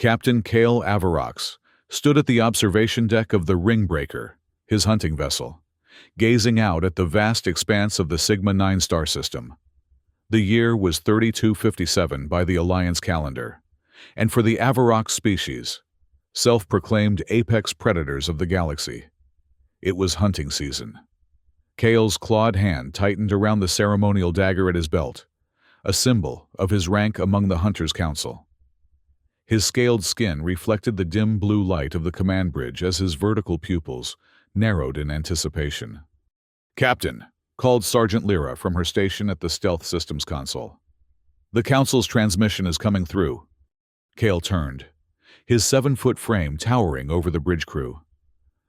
Captain Cale Avarox stood at the observation deck of the Ringbreaker, his hunting vessel, gazing out at the vast expanse of the Sigma-9 star system. The year was 3257 by the Alliance calendar, and for the Avarox species, self-proclaimed apex predators of the galaxy, it was hunting season. Cale's clawed hand tightened around the ceremonial dagger at his belt, a symbol of his rank among the Hunters' Council. His scaled skin reflected the dim blue light of the command bridge as his vertical pupils narrowed in anticipation. "Captain," called Sergeant Lyra from her station at the Stealth Systems console. "The Council's transmission is coming through." Cale turned, his 7-foot frame towering over the bridge crew.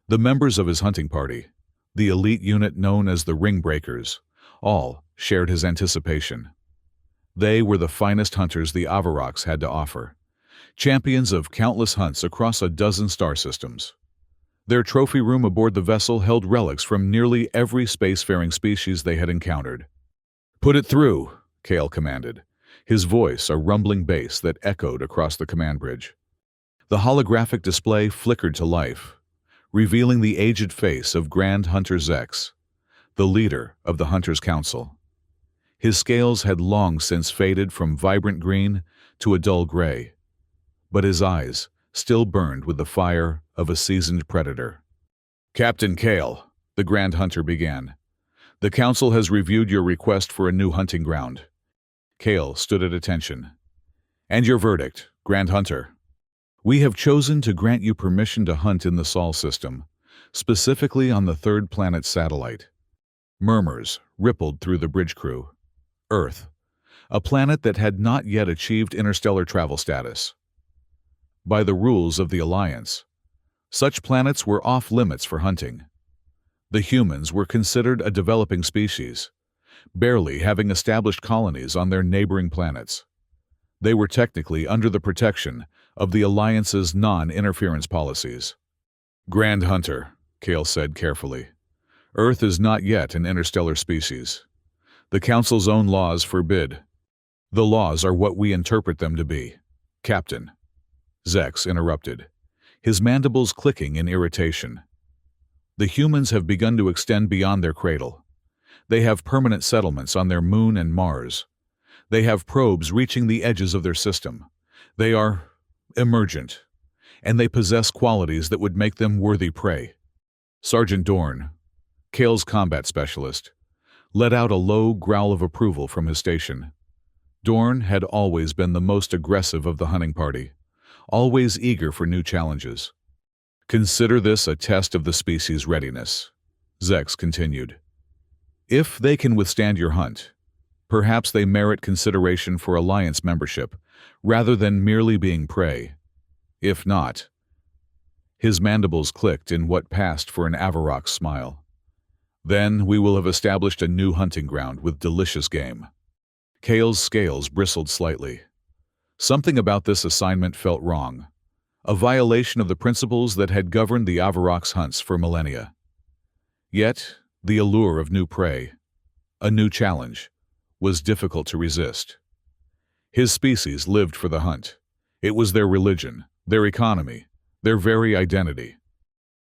The members of his hunting party, the elite unit known as the Ringbreakers, all shared his anticipation. They were the finest hunters the Avarox had to offer, champions of countless hunts across a dozen star systems. Their trophy room aboard the vessel held relics from nearly every spacefaring species they had encountered. "Put it through," Cale commanded, his voice a rumbling bass that echoed across the command bridge. The holographic display flickered to life, revealing the aged face of Grand Hunter Zex, the leader of the Hunters' Council. His scales had long since faded from vibrant green to a dull gray, but his eyes still burned with the fire of a seasoned predator. "Captain Cale," the Grand Hunter began, "the Council has reviewed your request for a new hunting ground." Cale stood at attention. "And your verdict, Grand Hunter?" "We have chosen to grant you permission to hunt in the Sol system, specifically on the third planet's satellite." Murmurs rippled through the bridge crew. Earth, a planet that had not yet achieved interstellar travel status. By the rules of the Alliance, such planets were off-limits for hunting. The humans were considered a developing species, barely having established colonies on their neighboring planets. They were technically under the protection of the Alliance's non-interference policies. "Grand Hunter," Cale said carefully, "Earth is not yet an interstellar species. The Council's own laws forbid. The laws are what we interpret them to be, Captain." Zex interrupted, his mandibles clicking in irritation. "The humans have begun to extend beyond their cradle. They have permanent settlements on their moon and Mars. They have probes reaching the edges of their system. They are emergent, and they possess qualities that would make them worthy prey." Sergeant Dorn, Cale's combat specialist, let out a low growl of approval from his station. Dorn had always been the most aggressive of the hunting party, always eager for new challenges. "Consider this a test of the species' readiness," Zex continued. "If they can withstand your hunt, perhaps they merit consideration for Alliance membership, rather than merely being prey. If not—" His mandibles clicked in what passed for an Avarox smile. "Then we will have established a new hunting ground with delicious game." Cale's scales bristled slightly. Something about this assignment felt wrong, a violation of the principles that had governed the Avarox hunts for millennia. Yet, the allure of new prey, a new challenge, was difficult to resist. His species lived for the hunt. It was their religion, their economy, their very identity.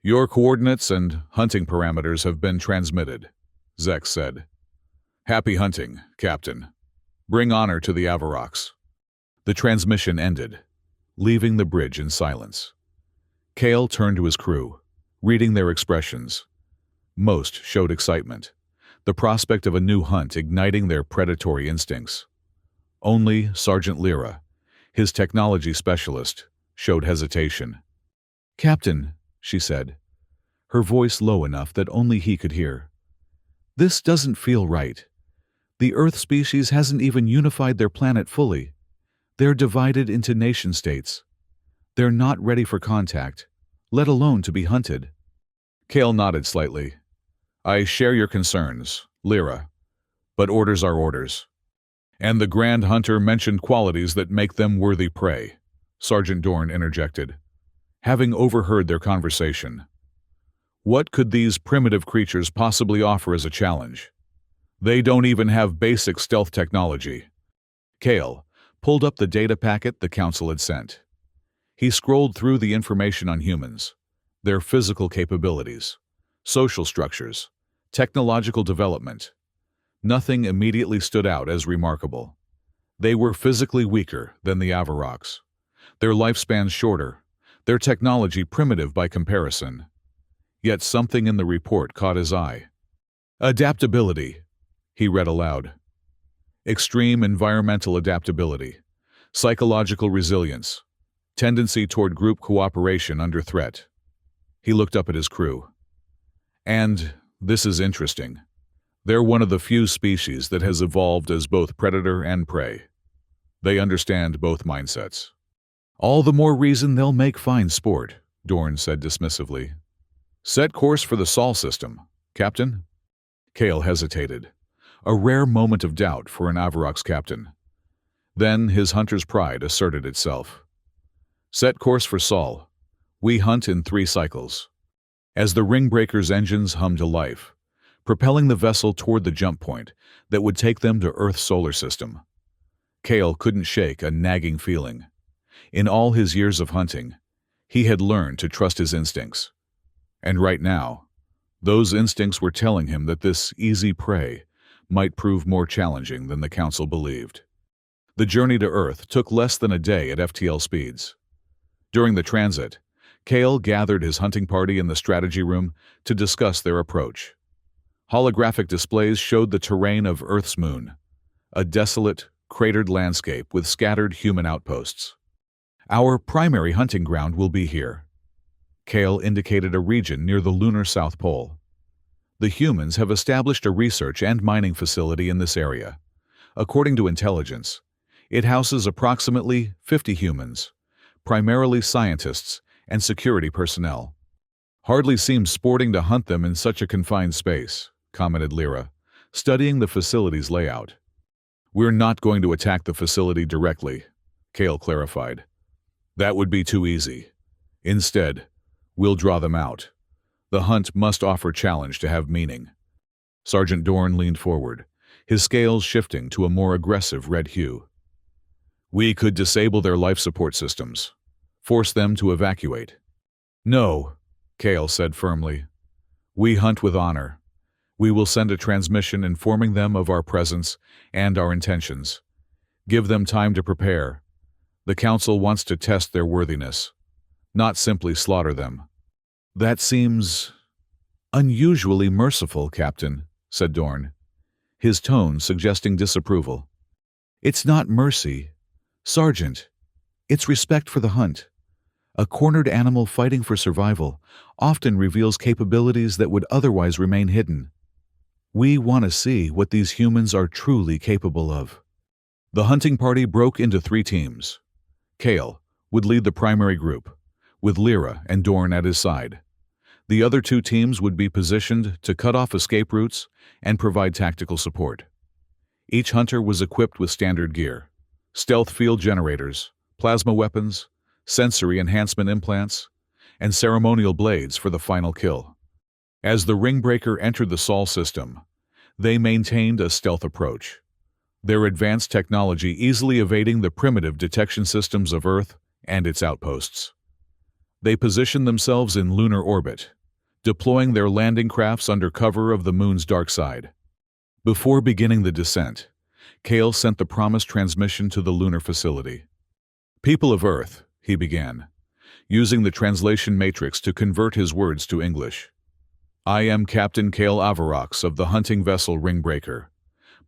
"Your coordinates and hunting parameters have been transmitted," Zex said. "Happy hunting, Captain. Bring honor to the Avarox." The transmission ended, leaving the bridge in silence. Cale turned to his crew, reading their expressions. Most showed excitement, the prospect of a new hunt igniting their predatory instincts. Only Sergeant Lyra, his technology specialist, showed hesitation. "Captain," she said, her voice low enough that only he could hear, "this doesn't feel right. The Earth species hasn't even unified their planet fully. They're divided into nation-states. They're not ready for contact, let alone to be hunted." Cale nodded slightly. "I share your concerns, Lyra, but orders are orders." "And the Grand Hunter mentioned qualities that make them worthy prey," Sergeant Dorn interjected, having overheard their conversation. "What could these primitive creatures possibly offer as a challenge? They don't even have basic stealth technology." Cale pulled up the data packet the Council had sent. He scrolled through the information on humans, their physical capabilities, social structures, technological development. Nothing immediately stood out as remarkable. They were physically weaker than the Avaroks, their lifespans shorter, their technology primitive by comparison. Yet something in the report caught his eye. Adaptability, he read aloud. Extreme environmental adaptability, psychological resilience, tendency toward group cooperation under threat. He looked up at his crew. And, this is interesting, they're one of the few species that has evolved as both predator and prey. They understand both mindsets. All the more reason they'll make fine sport, Dorn said dismissively. Set course for the Sol system, Captain? Kale hesitated, a rare moment of doubt for an Avarok's captain. Then his hunter's pride asserted itself. Set course for Sol. We hunt in 3 cycles. As the Ringbreaker's engines hummed to life, propelling the vessel toward the jump point that would take them to Earth's solar system. Kale couldn't shake a nagging feeling. In all his years of hunting, he had learned to trust his instincts. And right now, those instincts were telling him that this easy prey might prove more challenging than the Council believed. The journey to Earth took less than a day at FTL speeds. During the transit, Kale gathered his hunting party in the strategy room to discuss their approach. Holographic displays showed the terrain of Earth's moon, a desolate, cratered landscape with scattered human outposts. Our primary hunting ground will be here. Kale indicated a region near the lunar South Pole. The humans have established a research and mining facility in this area. According to intelligence, it houses approximately 50 humans, primarily scientists and security personnel. Hardly seems sporting to hunt them in such a confined space, commented Lyra, studying the facility's layout. We're not going to attack the facility directly, Kale clarified. That would be too easy. Instead, we'll draw them out. The hunt must offer challenge to have meaning. Sergeant Dorn leaned forward, his scales shifting to a more aggressive red hue. We could disable their life support systems, force them to evacuate. No, Kale said firmly. We hunt with honor. We will send a transmission informing them of our presence and our intentions. Give them time to prepare. The Council wants to test their worthiness, not simply slaughter them. That seems unusually merciful, Captain, said Dorn, his tone suggesting disapproval. It's not mercy, Sergeant. It's respect for the hunt. A cornered animal fighting for survival often reveals capabilities that would otherwise remain hidden. We want to see what these humans are truly capable of. The hunting party broke into 3 teams. Kale would lead the primary group, with Lyra and Dorn at his side. The other 2 teams would be positioned to cut off escape routes and provide tactical support. Each hunter was equipped with standard gear, stealth field generators, plasma weapons, sensory enhancement implants, and ceremonial blades for the final kill. As the Ringbreaker entered the Sol system, they maintained a stealth approach, their advanced technology easily evading the primitive detection systems of Earth and its outposts. They positioned themselves in lunar orbit, deploying their landing crafts under cover of the moon's dark side. Before beginning the descent, Kale sent the promised transmission to the lunar facility. People of Earth, he began, using the translation matrix to convert his words to English. I am Captain Kale Avarox of the hunting vessel Ringbreaker.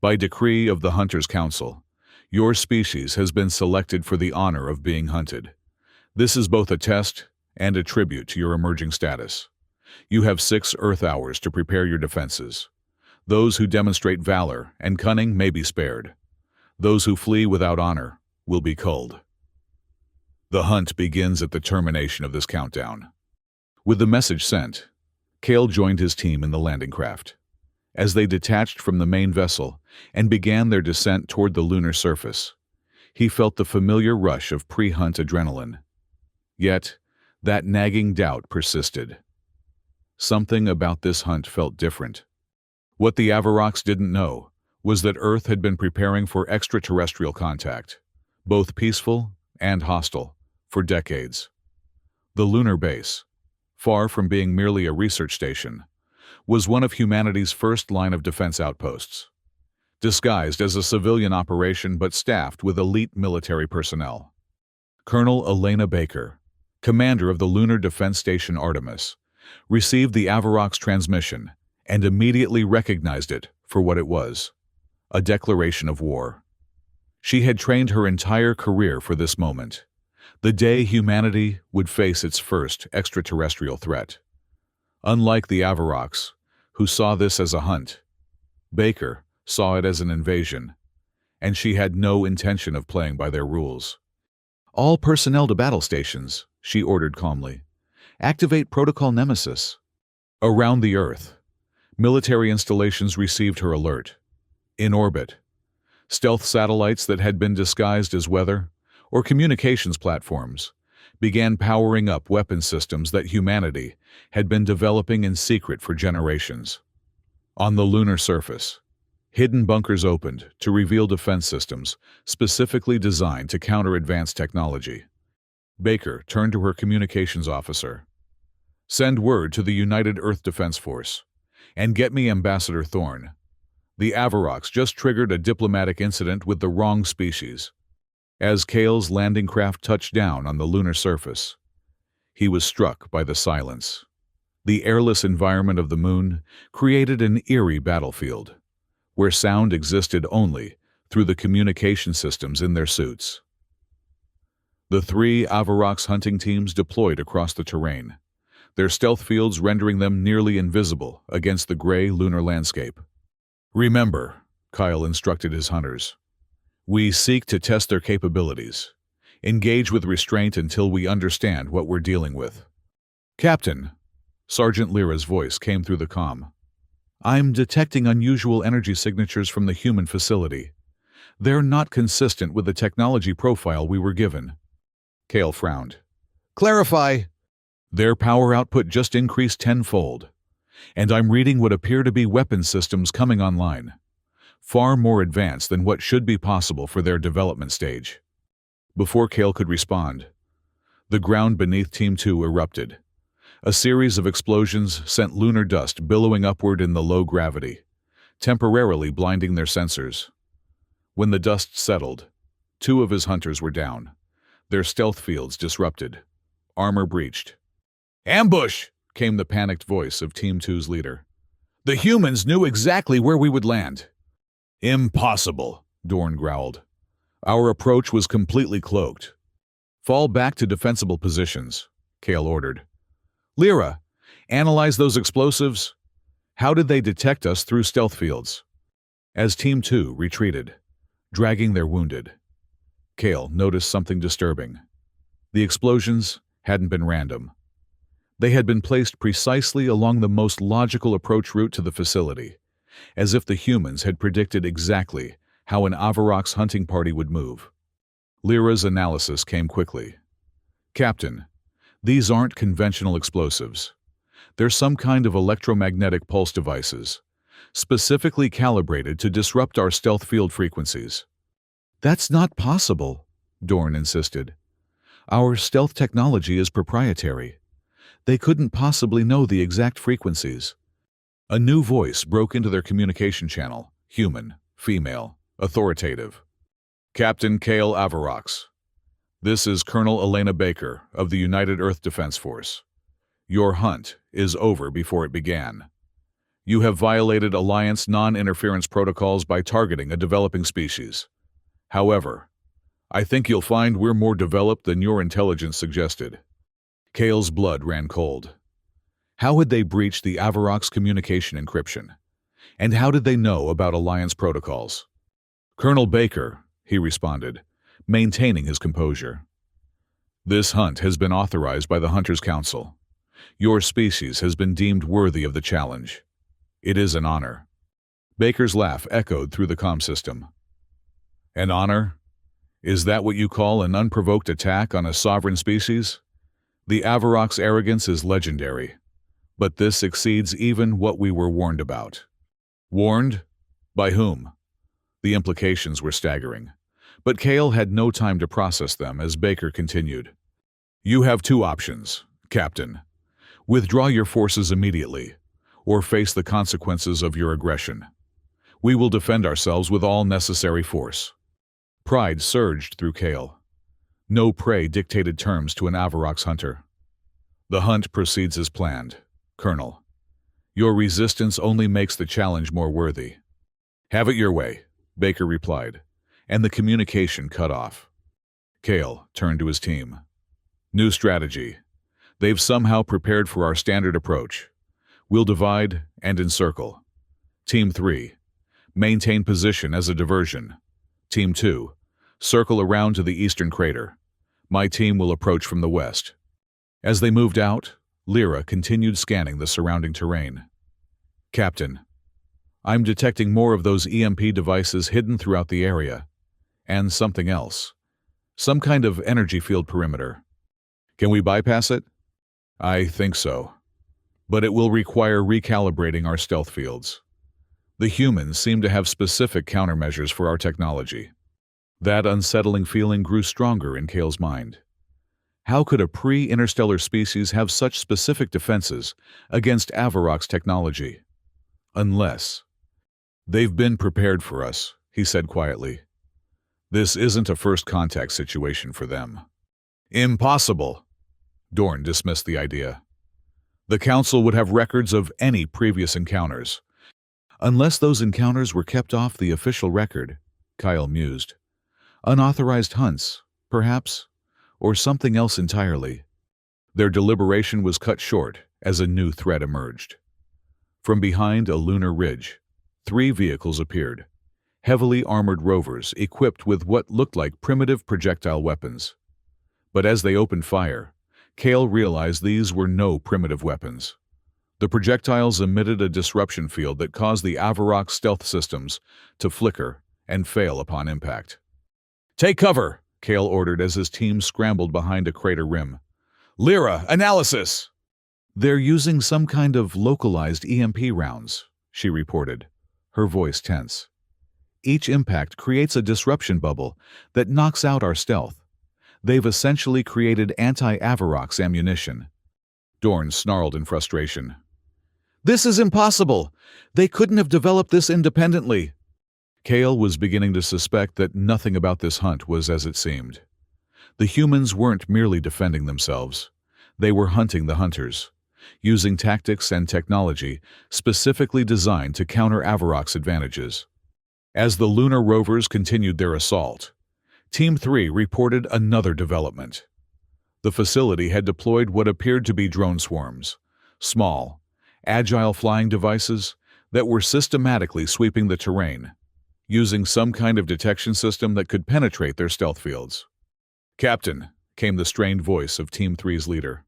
By decree of the Hunters' Council, your species has been selected for the honor of being hunted. This is both a test and a tribute to your emerging status. You have 6 Earth hours to prepare your defenses. Those who demonstrate valor and cunning may be spared. Those who flee without honor will be culled. The hunt begins at the termination of this countdown. With the message sent, Kale joined his team in the landing craft. As they detached from the main vessel and began their descent toward the lunar surface, he felt the familiar rush of pre-hunt adrenaline. Yet, that nagging doubt persisted. Something about this hunt felt different. What the Avaroks didn't know was that Earth had been preparing for extraterrestrial contact, both peaceful and hostile, for decades. The lunar base, far from being merely a research station, was one of humanity's first line of defense outposts, disguised as a civilian operation but staffed with elite military personnel. Colonel Elena Baker, commander of the Lunar Defense Station Artemis, received the Avarox transmission and immediately recognized it for what it was: a declaration of war. She had trained her entire career for this moment, the day humanity would face its first extraterrestrial threat. Unlike the Avarox, who saw this as a hunt, Baker saw it as an invasion, and she had no intention of playing by their rules. "All personnel to battle stations," she ordered calmly. "Activate Protocol Nemesis." Around the Earth, military installations received her alert. In orbit, stealth satellites that had been disguised as weather or communications platforms began powering up weapon systems that humanity had been developing in secret for generations. On the lunar surface, hidden bunkers opened to reveal defense systems specifically designed to counter advanced technology. Baker turned to her communications officer. "Send word to the United Earth Defense Force, and get me Ambassador Thorne. The Avarox just triggered a diplomatic incident with the wrong species." As Kale's landing craft touched down on the lunar surface, he was struck by the silence. The airless environment of the moon created an eerie battlefield, where sound existed only through the communication systems in their suits. The three Avarox hunting teams deployed across the terrain, their stealth fields rendering them nearly invisible against the gray lunar landscape. "Remember," Kyle instructed his hunters, "we seek to test their capabilities. Engage with restraint until we understand what we're dealing with." "Captain," Sergeant Lyra's voice came through the comm, "I'm detecting unusual energy signatures from the human facility. They're not consistent with the technology profile we were given." Kale frowned. "Clarify." "Their power output just increased tenfold, and I'm reading what appear to be weapon systems coming online, far more advanced than what should be possible for their development stage." Before Kale could respond, the ground beneath Team 2 erupted. A series of explosions sent lunar dust billowing upward in the low gravity, temporarily blinding their sensors. When the dust settled, 2 of his hunters were down, their stealth fields disrupted, armor breached. "Ambush!" came the panicked voice of Team 2's leader. "The humans knew exactly where we would land." "Impossible," Dorn growled. "Our approach was completely cloaked." "Fall back to defensible positions," Kale ordered. "Lyra, analyze those explosives. How did they detect us through stealth fields?" As Team 2 retreated, dragging their wounded, Kale noticed something disturbing. The explosions hadn't been random. They had been placed precisely along the most logical approach route to the facility, as if the humans had predicted exactly how an Avarox hunting party would move. Lyra's analysis came quickly. "Captain, these aren't conventional explosives. They're some kind of electromagnetic pulse devices, specifically calibrated to disrupt our stealth field frequencies." "That's not possible," Dorn insisted. "Our stealth technology is proprietary. They couldn't possibly know the exact frequencies." A new voice broke into their communication channel, human, female, authoritative. "Captain Kale Avarox, this is Colonel Elena Baker of the United Earth Defense Force. Your hunt is over before it began. You have violated Alliance non-interference protocols by targeting a developing species. However, I think you'll find we're more developed than your intelligence suggested." Kale's blood ran cold. How had they breached the Avarox communication encryption? And how did they know about Alliance protocols? "Colonel Baker," he responded, maintaining his composure. "This hunt has been authorized by the Hunters' Council. Your species has been deemed worthy of the challenge. It is an honor." Baker's laugh echoed through the comm system. "An honor? Is that what you call an unprovoked attack on a sovereign species? The Avarox arrogance is legendary, but this exceeds even what we were warned about." "Warned? By whom?" The implications were staggering, but Kale had no time to process them as Baker continued. You have two options, Captain. Withdraw your forces immediately, or face the consequences of your aggression. We will defend ourselves with all necessary force. Pride surged through Kale. No prey dictated terms to an Avarox hunter. The hunt proceeds as planned, Colonel. Your resistance only makes the challenge more worthy. Have it your way, Baker replied, and the communication cut off. Kale turned to his team. New strategy. They've somehow prepared for our standard approach. We'll divide and encircle. Team 3. Maintain position as a diversion. Team 2. Circle around to the eastern crater. My team will approach from the west. As they moved out, Lyra continued scanning the surrounding terrain. Captain, I'm detecting more of those EMP devices hidden throughout the area. And something else. Some kind of energy field perimeter. Can we bypass it? I think so. But it will require recalibrating our stealth fields. The humans seem to have specific countermeasures for our technology. That unsettling feeling grew stronger in Kale's mind. How could a pre-interstellar species have such specific defenses against Avarox technology? Unless... They've been prepared for us, he said quietly. This isn't a first contact situation for them. Impossible! Dorn dismissed the idea. The Council would have records of any previous encounters. Unless those encounters were kept off the official record, Kyle mused. Unauthorized hunts, perhaps, or something else entirely. Their deliberation was cut short as a new threat emerged. From behind a lunar ridge, 3 vehicles appeared, heavily armored rovers equipped with what looked like primitive projectile weapons. But as they opened fire, Kale realized these were no primitive weapons. The projectiles emitted a disruption field that caused the Avarox stealth systems to flicker and fail upon impact. Take cover, Kale ordered as his team scrambled behind a crater rim. Lyra, analysis! They're using some kind of localized EMP rounds, she reported, her voice tense. Each impact creates a disruption bubble that knocks out our stealth. They've essentially created anti-Avarox ammunition. Dorn snarled in frustration. This is impossible! They couldn't have developed this independently! Kale was beginning to suspect that nothing about this hunt was as it seemed. The humans weren't merely defending themselves. They were hunting the hunters, using tactics and technology specifically designed to counter Avarox advantages. As the lunar rovers continued their assault, Team 3 reported another development. The facility had deployed what appeared to be drone swarms, small, agile flying devices that were systematically sweeping the terrain, using some kind of detection system that could penetrate their stealth fields. Captain, came the strained voice of Team 3's leader.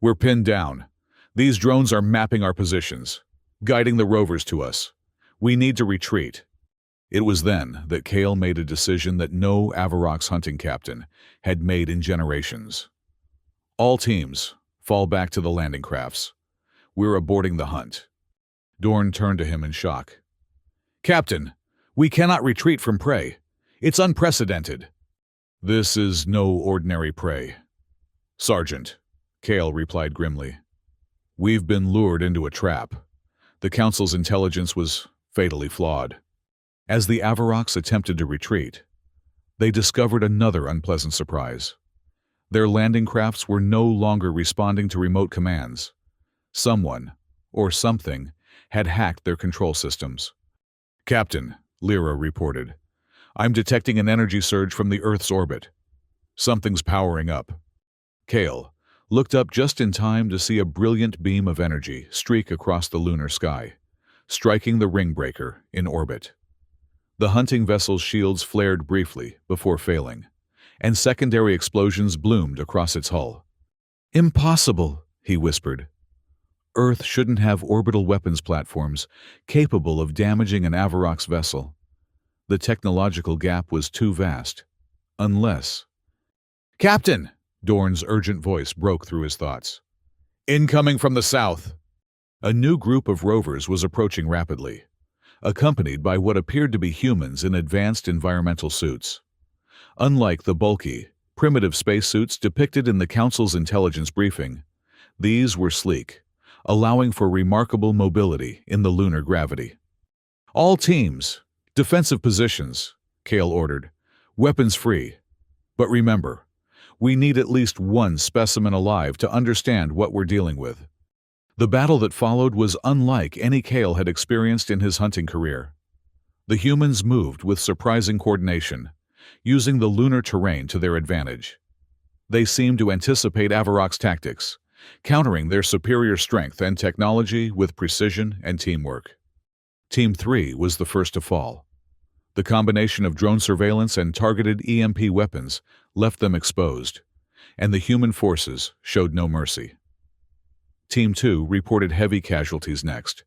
We're pinned down. These drones are mapping our positions, guiding the rovers to us. We need to retreat. It was then that Kale made a decision that no Avarox hunting captain had made in generations. All teams, fall back to the landing crafts. We're aborting the hunt. Dorn turned to him in shock. Captain, we cannot retreat from prey. It's unprecedented. This is no ordinary prey. Sergeant, Kale replied grimly. We've been lured into a trap. The Council's intelligence was fatally flawed. As the Avarox attempted to retreat, they discovered another unpleasant surprise. Their landing crafts were no longer responding to remote commands. Someone, or something, had hacked their control systems. Captain, Lyra reported, I'm detecting an energy surge from the Earth's orbit. Something's powering up. Kale looked up just in time to see a brilliant beam of energy streak across the lunar sky, striking the ring breaker in orbit. The hunting vessel's shields flared briefly before failing, and secondary explosions bloomed across its hull. Impossible, he whispered. Earth shouldn't have orbital weapons platforms capable of damaging an Avarox vessel. The technological gap was too vast. Unless... Captain! Dorn's urgent voice broke through his thoughts. Incoming from the south! A new group of rovers was approaching rapidly, accompanied by what appeared to be humans in advanced environmental suits. Unlike the bulky, primitive spacesuits depicted in the Council's intelligence briefing. These were sleek, allowing for remarkable mobility in the lunar gravity. "All teams, defensive positions," Kale ordered. "Weapons free. But remember, we need at least one specimen alive to understand what we're dealing with." The battle that followed was unlike any Kale had experienced in his hunting career. The humans moved with surprising coordination, using the lunar terrain to their advantage. They seemed to anticipate Avarok's tactics, countering their superior strength and technology with precision and teamwork. Team 3 was the first to fall. The combination of drone surveillance and targeted EMP weapons left them exposed, and the human forces showed no mercy. Team 2 reported heavy casualties next,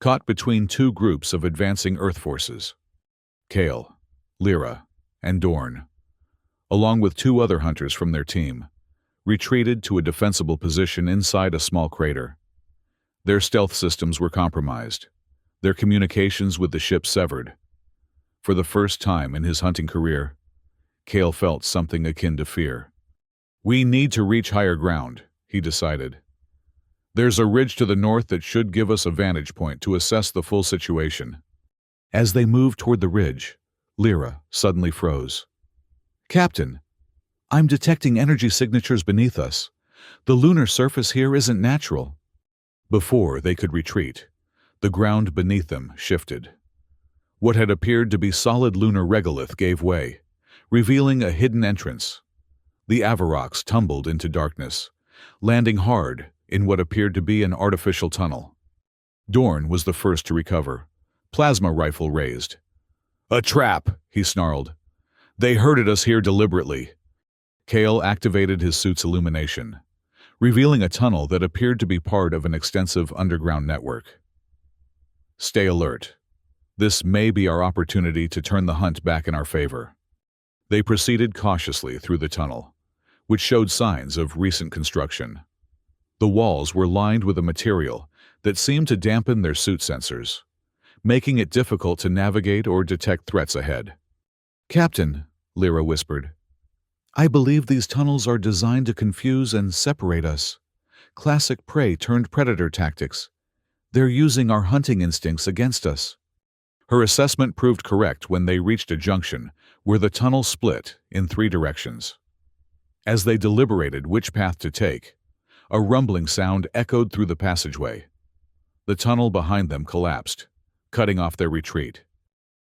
caught between two groups of advancing Earth forces. Kale, Lyra, and Dorn, along with two other hunters from their team, retreated to a defensible position inside a small crater. Their stealth systems were compromised, their communications with the ship severed. For the first time in his hunting career, Kale felt something akin to fear. "We need to reach higher ground," he decided. "There's a ridge to the north that should give us a vantage point to assess the full situation." As they moved toward the ridge, Lyra suddenly froze. "Captain, I'm detecting energy signatures beneath us. The lunar surface here isn't natural." Before they could retreat, the ground beneath them shifted. What had appeared to be solid lunar regolith gave way, revealing a hidden entrance. The Avaroks tumbled into darkness, landing hard in what appeared to be an artificial tunnel. Dorn was the first to recover, plasma rifle raised. "A trap," he snarled. "They herded us here deliberately." Kale activated his suit's illumination, revealing a tunnel that appeared to be part of an extensive underground network. "Stay alert. This may be our opportunity to turn the hunt back in our favor." They proceeded cautiously through the tunnel, which showed signs of recent construction. The walls were lined with a material that seemed to dampen their suit sensors, making it difficult to navigate or detect threats ahead. "Captain," Lyra whispered, "I believe these tunnels are designed to confuse and separate us. Classic prey-turned-predator tactics. They're using our hunting instincts against us." Her assessment proved correct when they reached a junction where the tunnel split in three directions. As they deliberated which path to take, a rumbling sound echoed through the passageway. The tunnel behind them collapsed, cutting off their retreat.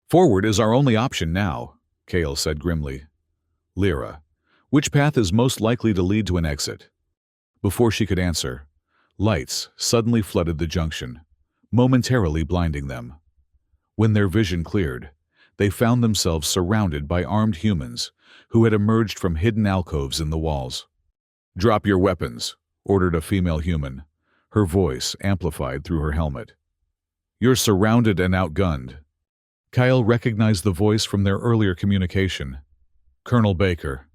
"Forward is our only option now," Kale said grimly. "Lyra, which path is most likely to lead to an exit?" Before she could answer, lights suddenly flooded the junction, momentarily blinding them. When their vision cleared, they found themselves surrounded by armed humans who had emerged from hidden alcoves in the walls. "Drop your weapons," ordered a female human, her voice amplified through her helmet. "You're surrounded and outgunned." Kyle recognized the voice from their earlier communication. "Colonel Baker."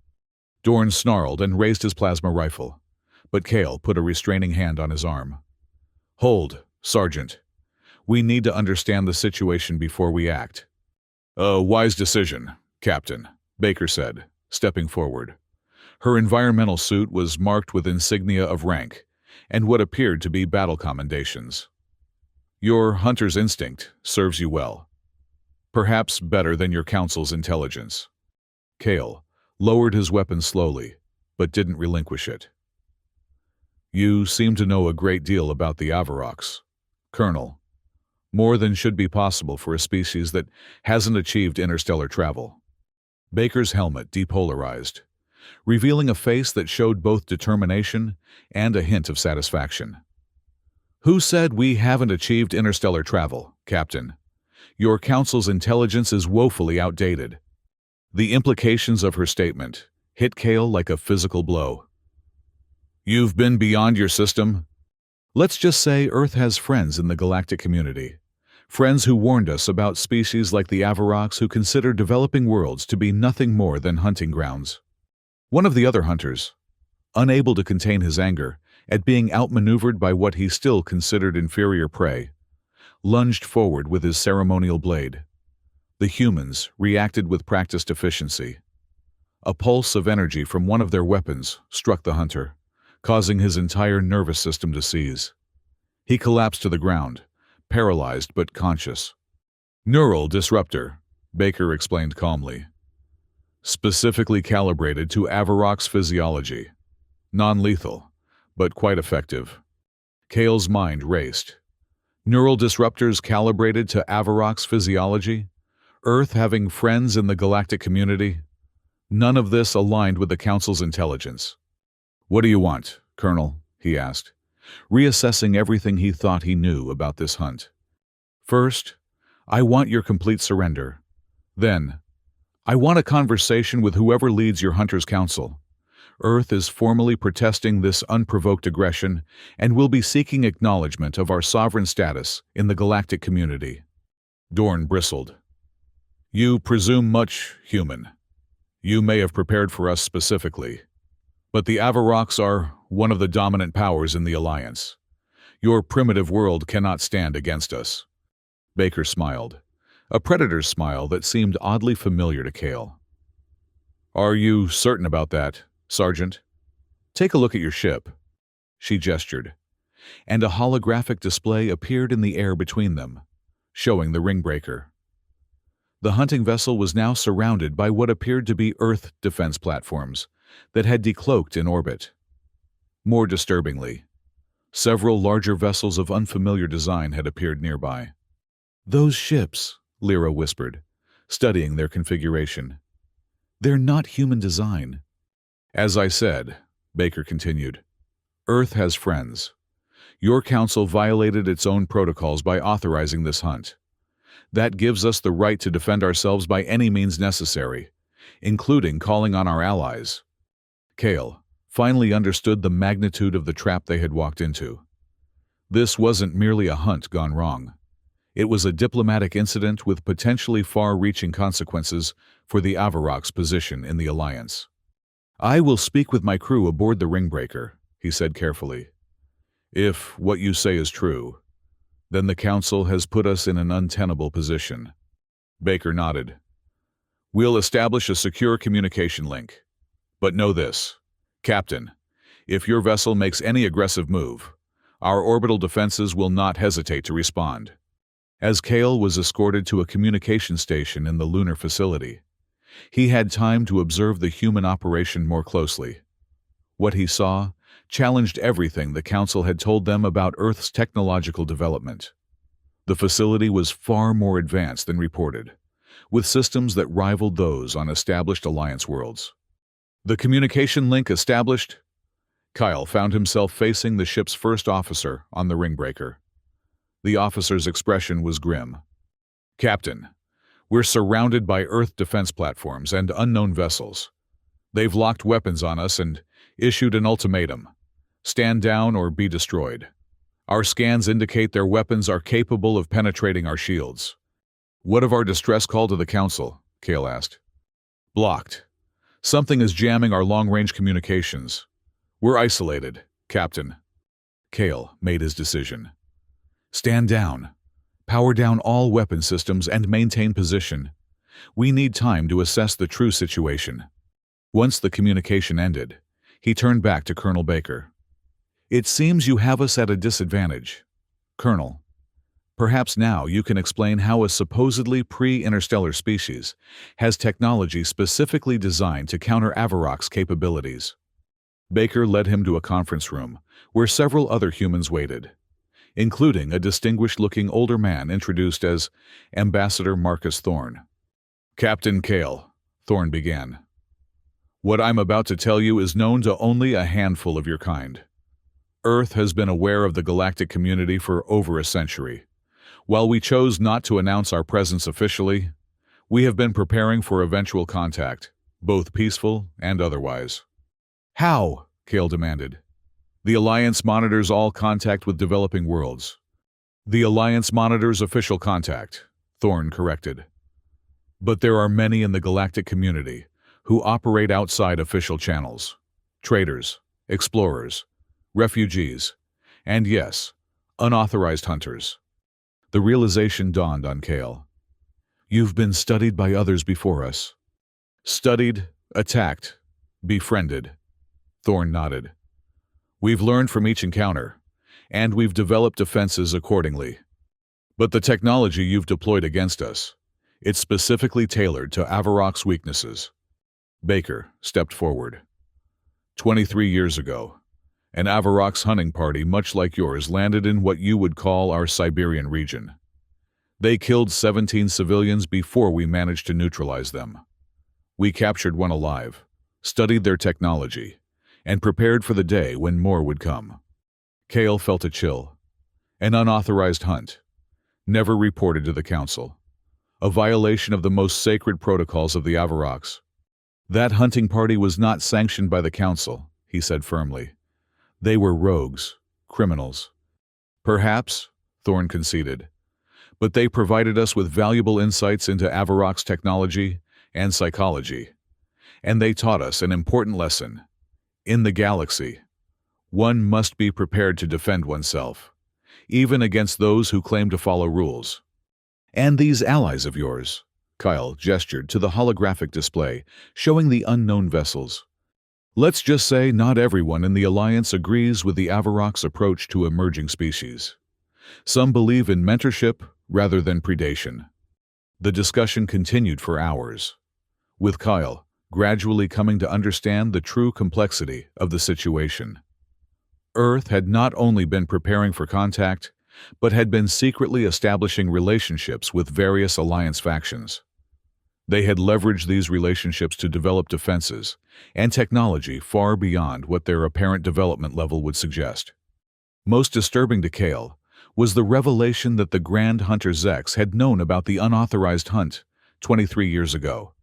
Dorn snarled and raised his plasma rifle, but Kale put a restraining hand on his arm. "Hold, Sergeant. We need to understand the situation before we act." "A wise decision, Captain," Baker said, stepping forward. Her environmental suit was marked with insignia of rank and what appeared to be battle commendations. "Your hunter's instinct serves you well. Perhaps better than your council's intelligence." Kale lowered his weapon slowly, but didn't relinquish it. "You seem to know a great deal about the Avaroks, Colonel. More than should be possible for a species that hasn't achieved interstellar travel." Baker's helmet depolarized, revealing a face that showed both determination and a hint of satisfaction. "Who said we haven't achieved interstellar travel, Captain? Your council's intelligence is woefully outdated." The implications of her statement hit Kale like a physical blow. "You've been beyond your system?" "Let's just say Earth has friends in the galactic community. Friends who warned us about species like the Avaroks who consider developing worlds to be nothing more than hunting grounds." One of the other hunters, unable to contain his anger at being outmaneuvered by what he still considered inferior prey, lunged forward with his ceremonial blade. The humans reacted with practiced efficiency. A pulse of energy from one of their weapons struck the hunter, causing his entire nervous system to seize. He collapsed to the ground, paralyzed but conscious. Neural disruptor, Baker explained calmly. Specifically calibrated to Avarok's physiology. Non-lethal, but quite effective. Kale's mind raced. Neural disruptors calibrated to Avarok's physiology? Earth having friends in the galactic community? None of this aligned with the Council's intelligence. "What do you want, Colonel?" he asked, reassessing everything he thought he knew about this hunt. "First, I want your complete surrender. Then, I want a conversation with whoever leads your Hunters' Council. Earth is formally protesting this unprovoked aggression and will be seeking acknowledgement of our sovereign status in the galactic community." Dorn bristled. "You presume much, human. You may have prepared for us specifically. But the Avaroks are one of the dominant powers in the Alliance. Your primitive world cannot stand against us." Baker smiled, a predator's smile that seemed oddly familiar to Kale. "Are you certain about that, Sergeant? Take a look at your ship." She gestured, and a holographic display appeared in the air between them, showing the Ringbreaker. The hunting vessel was now surrounded by what appeared to be Earth defense platforms that had decloaked in orbit. More disturbingly, several larger vessels of unfamiliar design had appeared nearby. "Those ships," Lyra whispered, studying their configuration. "They're not human design." "As I said," Baker continued, "Earth has friends. Your council violated its own protocols by authorizing this hunt. That gives us the right to defend ourselves by any means necessary, including calling on our allies." Kale finally understood the magnitude of the trap they had walked into. This wasn't merely a hunt gone wrong. It was a diplomatic incident with potentially far-reaching consequences for the Avarok's position in the Alliance. "I will speak with my crew aboard the Ringbreaker," he said carefully. "If what you say is true, then the Council has put us in an untenable position." Baker nodded. "We'll establish a secure communication link. But know this, Captain, if your vessel makes any aggressive move, our orbital defenses will not hesitate to respond." As Kale was escorted to a communication station in the lunar facility, he had time to observe the human operation more closely. What he saw challenged everything the Council had told them about Earth's technological development. The facility was far more advanced than reported, with systems that rivaled those on established Alliance worlds. The communication link established, Kyle found himself facing the ship's first officer on the Ringbreaker. The officer's expression was grim. "Captain, we're surrounded by Earth defense platforms and unknown vessels. They've locked weapons on us and issued an ultimatum. Stand down or be destroyed. Our scans indicate their weapons are capable of penetrating our shields." "What of our distress call to the Council?" Kale asked. "Blocked. Something is jamming our long-range communications. We're isolated, Captain." Kale made his decision. "Stand down. Power down all weapon systems and maintain position. We need time to assess the true situation." Once the communication ended, he turned back to Colonel Baker. "It seems you have us at a disadvantage. Colonel, perhaps now you can explain how a supposedly pre-interstellar species has technology specifically designed to counter Avarok's capabilities." Baker led him to a conference room where several other humans waited, including a distinguished-looking older man introduced as Ambassador Marcus Thorne. "Captain Kale," Thorne began, "what I'm about to tell you is known to only a handful of your kind. Earth has been aware of the galactic community for over a century. While we chose not to announce our presence officially, we have been preparing for eventual contact, both peaceful and otherwise." "How?" Kale demanded. "The Alliance monitors all contact with developing worlds." "The Alliance monitors official contact," Thorne corrected. "But there are many in the galactic community who operate outside official channels. Traders, explorers, refugees, and yes, unauthorized hunters." The realization dawned on Kale. "You've been studied by others before us." "Studied, Attacked. Befriended. Thorn nodded. We've learned from each encounter, and we've developed defenses accordingly. But the technology you've deployed against us, it's specifically tailored to Avarok's weaknesses. Baker stepped forward. 23 years ago, an Avarok's hunting party much like yours landed in what you would call our Siberian region. They killed 17 civilians before we managed to neutralize them. We captured one alive, studied their technology, and prepared for the day when more would come. Kale felt a chill. An unauthorized hunt, never reported to the Council. A violation of the most sacred protocols of the Avaroks. That hunting party was not sanctioned by the Council, he said firmly. They were rogues, criminals. Perhaps, Thorn conceded, but they provided us with valuable insights into Avarok's technology and psychology. And they taught us an important lesson. In the galaxy, one must be prepared to defend oneself, even against those who claim to follow rules. And these allies of yours, Kyle gestured to the holographic display showing the unknown vessels. Let's just say not everyone in the Alliance agrees with the Avarok's approach to emerging species. Some believe in mentorship rather than predation. The discussion continued for hours, with Kyle gradually coming to understand the true complexity of the situation. Earth had not only been preparing for contact, but had been secretly establishing relationships with various Alliance factions. They had leveraged these relationships to develop defenses and technology far beyond what their apparent development level would suggest. Most disturbing to Kale was the revelation that the Grand Hunter Zex had known about the unauthorized hunt 23 years ago,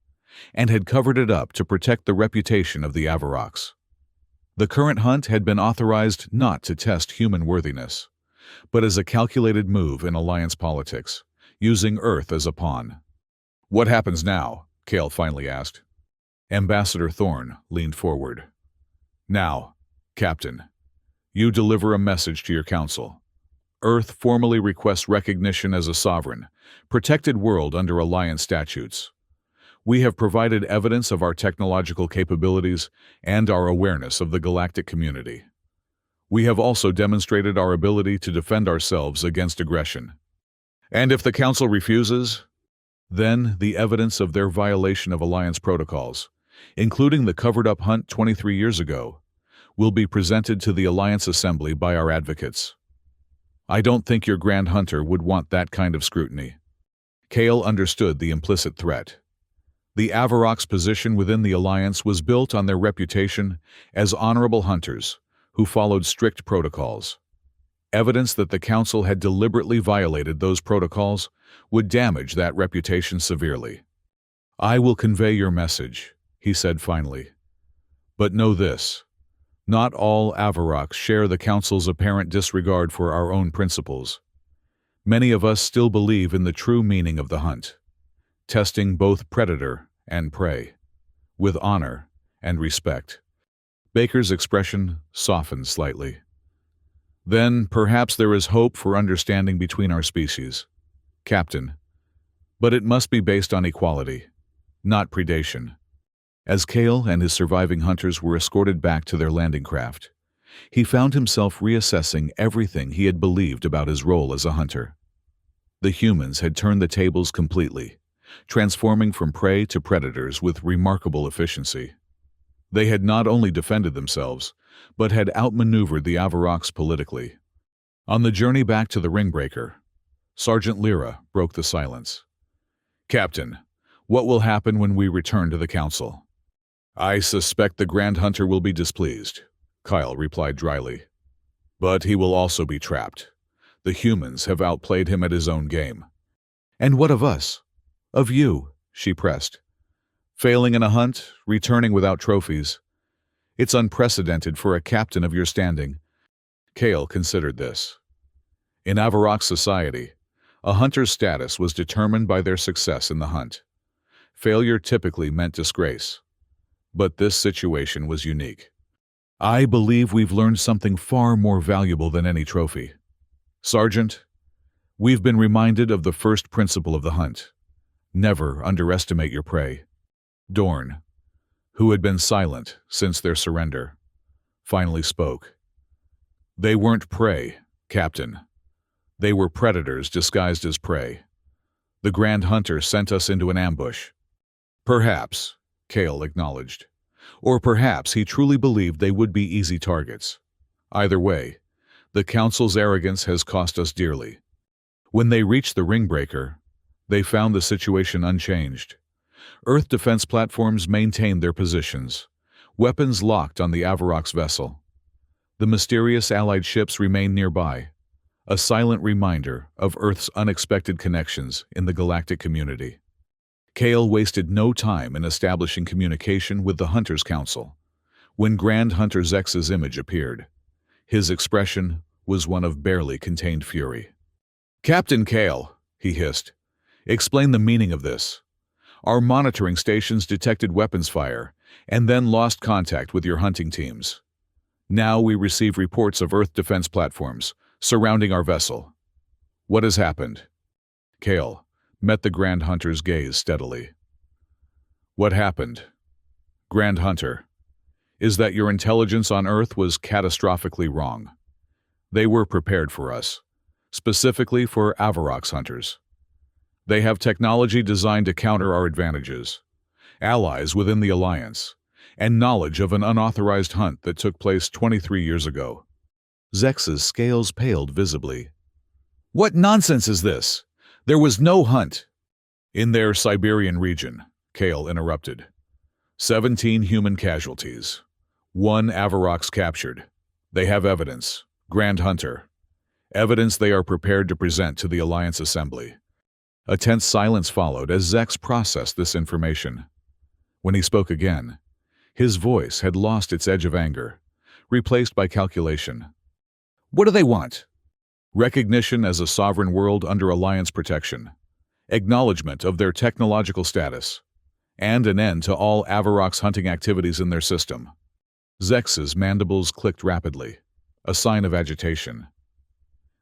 and had covered it up to protect the reputation of the Avaroks. The current hunt had been authorized not to test human worthiness, but as a calculated move in Alliance politics, using Earth as a pawn. What happens now? Kale finally asked. Ambassador Thorn leaned forward. Now, Captain, you deliver a message to your council. Earth formally requests recognition as a sovereign, protected world under Alliance statutes. We have provided evidence of our technological capabilities and our awareness of the galactic community. We have also demonstrated our ability to defend ourselves against aggression. And if the Council refuses, then the evidence of their violation of Alliance protocols, including the covered-up hunt 23 years ago, will be presented to the Alliance Assembly by our advocates. I don't think your Grand Hunter would want that kind of scrutiny. Kale understood the implicit threat. The Avarok's position within the Alliance was built on their reputation as honorable hunters who followed strict protocols. Evidence that the Council had deliberately violated those protocols would damage that reputation severely. I will convey your message, he said finally. But know this. Not all Avaroks share the Council's apparent disregard for our own principles. Many of us still believe in the true meaning of the hunt, testing both predator and prey, with honor and respect. Baker's expression softened slightly. Then perhaps there is hope for understanding between our species, Captain, but it must be based on equality, not predation. As Kale and his surviving hunters were escorted back to their landing craft, he found himself reassessing everything he had believed about his role as a hunter. The humans had turned the tables completely, transforming from prey to predators with remarkable efficiency. They had not only defended themselves, but had outmaneuvered the Avaroks politically. On the journey back to the Ringbreaker, Sergeant Lyra broke the silence. Captain, what will happen when we return to the Council? I suspect the Grand Hunter will be displeased, Kyle replied dryly. But he will also be trapped. The humans have outplayed him at his own game. And what of us? Of you, she pressed. Failing in a hunt, returning without trophies. It's unprecedented for a captain of your standing. Kale considered this. In Avarok society, a hunter's status was determined by their success in the hunt. Failure typically meant disgrace. But this situation was unique. I believe we've learned something far more valuable than any trophy. Sergeant, we've been reminded of the first principle of the hunt. Never underestimate your prey. Dorn, who had been silent since their surrender, finally spoke. They weren't prey, Captain. They were predators disguised as prey. The Grand Hunter sent us into an ambush. Perhaps, Kale acknowledged. Or perhaps he truly believed they would be easy targets. Either way, the Council's arrogance has cost us dearly. When they reached the Ringbreaker, they found the situation unchanged. Earth defense platforms maintained their positions, weapons locked on the Avarox vessel. The mysterious Allied ships remained nearby, a silent reminder of Earth's unexpected connections in the galactic community. Kale wasted no time in establishing communication with the Hunters' Council. When Grand Hunter Zex's image appeared, his expression was one of barely contained fury. "Captain Kale," he hissed, "explain the meaning of this. Our monitoring stations detected weapons fire and then lost contact with your hunting teams. Now we receive reports of Earth defense platforms surrounding our vessel. What has happened?" Kale met the Grand Hunter's gaze steadily. "What happened, Grand Hunter, is that your intelligence on Earth was catastrophically wrong. They were prepared for us, specifically for Avarox hunters. They have technology designed to counter our advantages, allies within the Alliance, and knowledge of an unauthorized hunt that took place 23 years ago." Zex's scales paled visibly. "What nonsense is this? There was no hunt." "In their Siberian region," Kale interrupted. 17 human casualties. 1 Avarox captured. They have evidence, Grand Hunter. Evidence they are prepared to present to the Alliance Assembly. A tense silence followed as Zex processed this information. When he spoke again, his voice had lost its edge of anger, replaced by calculation. "What do they want?" "Recognition as a sovereign world under Alliance protection, acknowledgement of their technological status, and an end to all Avarox hunting activities in their system." Zex's mandibles clicked rapidly, a sign of agitation.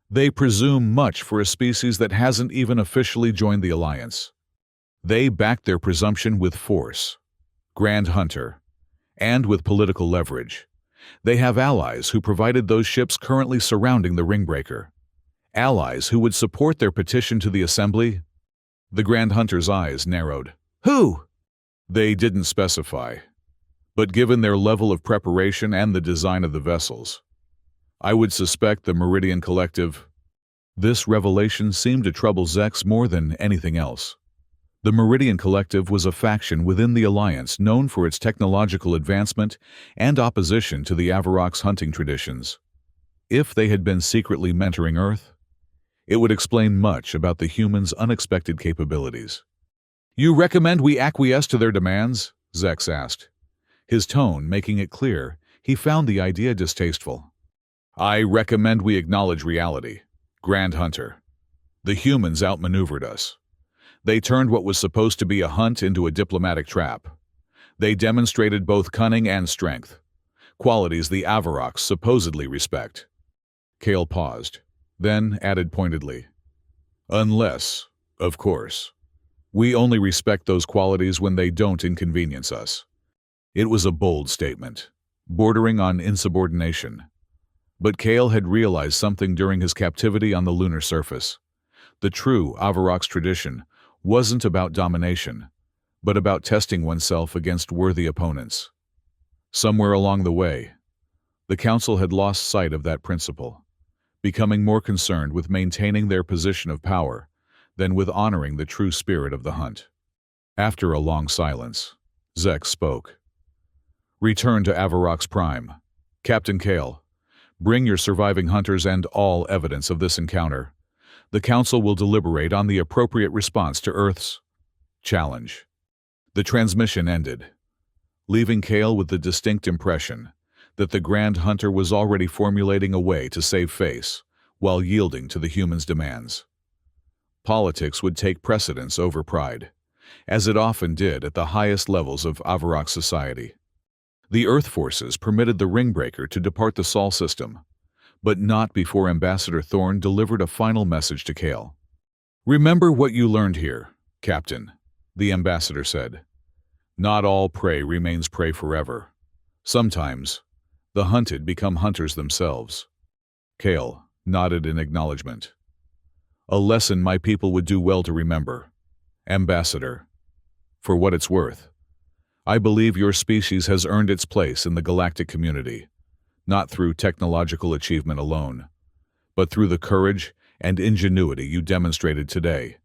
"They presume much for a species that hasn't even officially joined the Alliance. They back their presumption with force, Grand Hunter, and with political leverage. They have allies who provided those ships currently surrounding the Ringbreaker. Allies who would support their petition to the Assembly." The Grand Hunter's eyes narrowed. "Who?" "They didn't specify. But given their level of preparation and the design of the vessels, I would suspect the Meridian Collective." This revelation seemed to trouble Zex more than anything else. The Meridian Collective was a faction within the Alliance known for its technological advancement and opposition to the Avarox hunting traditions. If they had been secretly mentoring Earth, it would explain much about the humans' unexpected capabilities. "You recommend we acquiesce to their demands?" Zex asked, his tone making it clear he found the idea distasteful. "I recommend we acknowledge reality, Grand Hunter. The humans outmaneuvered us. They turned what was supposed to be a hunt into a diplomatic trap. They demonstrated both cunning and strength, qualities the Avarox supposedly respect." Kale paused, then added pointedly, "Unless, of course, we only respect those qualities when they don't inconvenience us." It was a bold statement, bordering on insubordination. But Kale had realized something during his captivity on the lunar surface. The true Avarox tradition wasn't about domination, but about testing oneself against worthy opponents. Somewhere along the way, the Council had lost sight of that principle, becoming more concerned with maintaining their position of power than with honoring the true spirit of the hunt. After a long silence, Zex spoke. "Return to Avarox Prime. Captain Kale, bring your surviving hunters and all evidence of this encounter. The Council will deliberate on the appropriate response to Earth's challenge." The transmission ended, leaving Kale with the distinct impression that the Grand Hunter was already formulating a way to save face while yielding to the humans' demands. Politics would take precedence over pride, as it often did at the highest levels of Avarox society. The Earth forces permitted the Ringbreaker to depart the Sol system, but not before Ambassador Thorne delivered a final message to Kale. "Remember what you learned here, Captain," the ambassador said. Not all prey remains prey forever. Sometimes, the hunted become hunters themselves. Kale nodded in acknowledgement. A lesson my people would do well to remember. Ambassador, for what it's worth, I believe your species has earned its place in the galactic community, not through technological achievement alone, but through the courage and ingenuity you demonstrated today.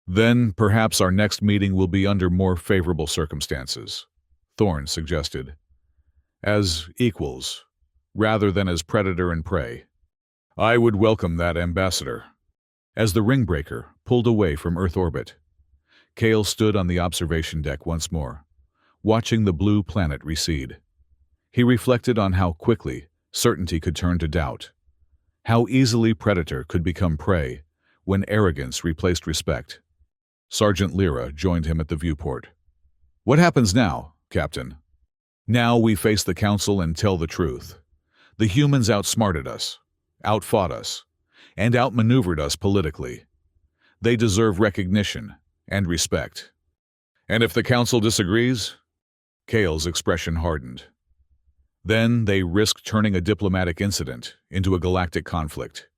Then, perhaps our next meeting will be under more favorable circumstances, Thorne suggested. As equals, rather than as predator and prey. I would welcome that, Ambassador. As the Ringbreaker pulled away from Earth orbit, Kale stood on the observation deck once more, watching the blue planet recede. He reflected on how quickly certainty could turn to doubt, how easily predator could become prey when arrogance replaced respect. Sergeant Lyra joined him at the viewport. What happens now, Captain? Now we face the Council and tell the truth. The humans outsmarted us, outfought us, and outmaneuvered us politically. They deserve recognition and respect. And if the Council disagrees? Kale's expression hardened. Then they risk turning a diplomatic incident into a galactic conflict.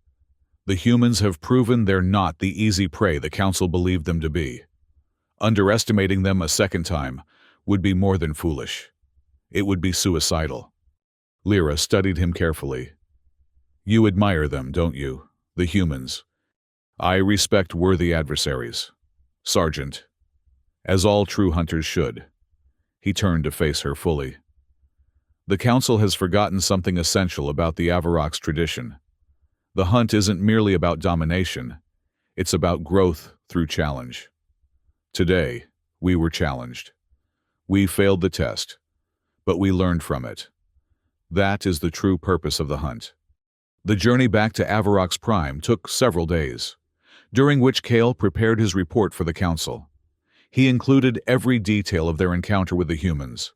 The humans have proven they're not the easy prey the Council believed them to be. Underestimating them a second time would be more than foolish. It would be suicidal. Lyra studied him carefully. You admire them, don't you, the humans? I respect worthy adversaries. Sergeant, as all true hunters should. He turned to face her fully. The Council has forgotten something essential about the Avarox tradition. The hunt isn't merely about domination, it's about growth through challenge. Today, we were challenged. We failed the test, but we learned from it. That is the true purpose of the hunt. The journey back to Avarox Prime took several days, during which Kale prepared his report for the Council. He included every detail of their encounter with the humans,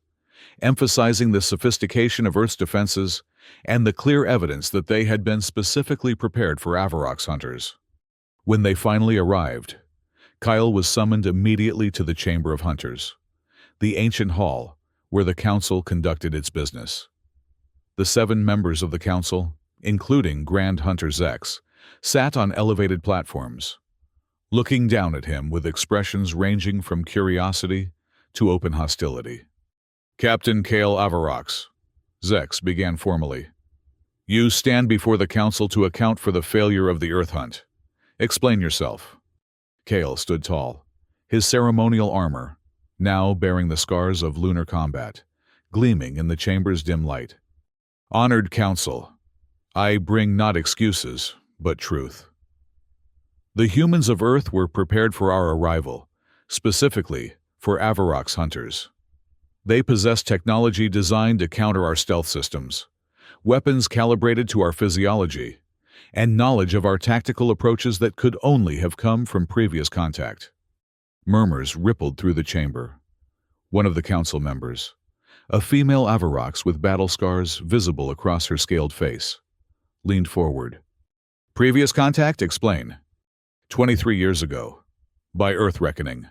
emphasizing the sophistication of Earth's defenses and the clear evidence that they had been specifically prepared for Avarox hunters. When they finally arrived, Kyle was summoned immediately to the Chamber of Hunters, the ancient hall where the Council conducted its business. The 7 members of the Council, including Grand Hunter Zex, sat on elevated platforms, looking down at him with expressions ranging from curiosity to open hostility. Captain Kale Avarox, Zex began formally. You stand before the Council to account for the failure of the Earth hunt. Explain yourself. Kale stood tall, his ceremonial armor, now bearing the scars of lunar combat, gleaming in the chamber's dim light. Honored Council, I bring not excuses, but truth. The humans of Earth were prepared for our arrival, specifically for Avarox hunters. They possess technology designed to counter our stealth systems, weapons calibrated to our physiology, and knowledge of our tactical approaches that could only have come from previous contact. Murmurs rippled through the chamber. One of the Council members, a female Avarox with battle scars visible across her scaled face, leaned forward. Previous contact? Explain. 23 years ago, by Earth reckoning,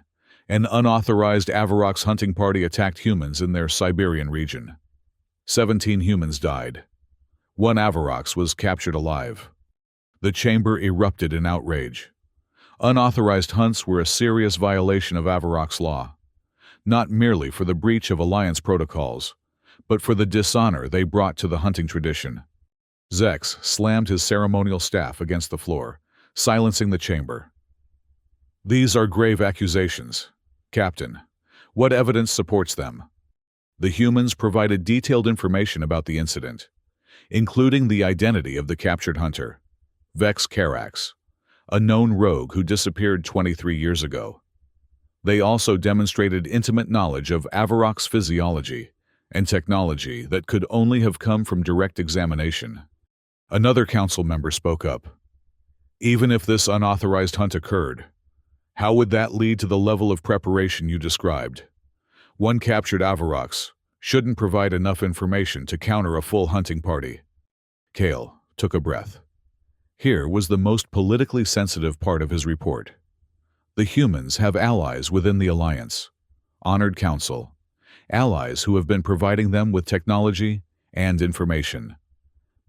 an unauthorized Avarox hunting party attacked humans in their Siberian region. 17 humans died. 1 Avarox was captured alive. The chamber erupted in outrage. Unauthorized hunts were a serious violation of Avarox law, not merely for the breach of Alliance protocols, but for the dishonor they brought to the hunting tradition. Zex slammed his ceremonial staff against the floor, silencing the chamber. These are grave accusations. Captain, what evidence supports them? The humans provided detailed information about the incident, including the identity of the captured hunter, Vex Carax, a known rogue who disappeared 23 years ago. They also demonstrated intimate knowledge of Avarox physiology and technology that could only have come from direct examination. Another Council member spoke up. Even if this unauthorized hunt occurred, how would that lead to the level of preparation you described? One captured Avarox shouldn't provide enough information to counter a full hunting party. Kale took a breath. Here was the most politically sensitive part of his report. The humans have allies within the Alliance, honored Council, allies who have been providing them with technology and information.